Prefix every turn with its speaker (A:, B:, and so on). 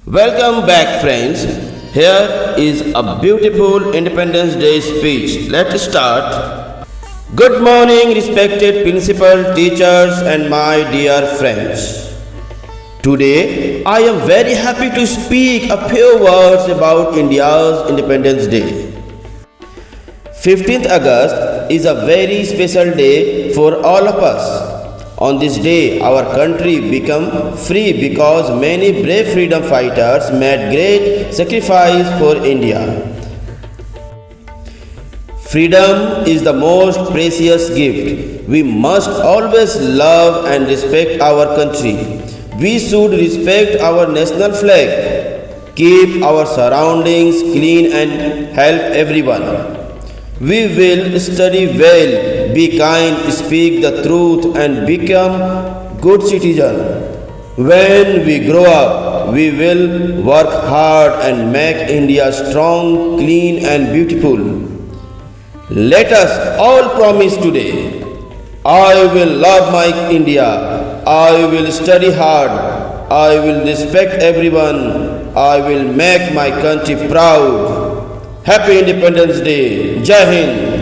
A: Welcome back, friends. Here is a beautiful Independence Day speech. Let's start. Good morning, respected principal, teachers, and my dear friends. Today, I am very happy to speak a few words about India's Independence Day. 15th August is a very special day for all of us. On this day, our country became free because many brave freedom fighters made great sacrifice for India. Freedom is the most precious gift. We must always love and respect our country. We should respect our national flag, keep our surroundings clean and help everyone. We will study well, be kind, speak the truth, and become good citizens. When we grow up, we will work hard and make India strong, clean, and beautiful. Let us all promise today. I will love my India. I will study hard. I will respect everyone. I will make my country proud. Happy Independence Day. Jai Hind.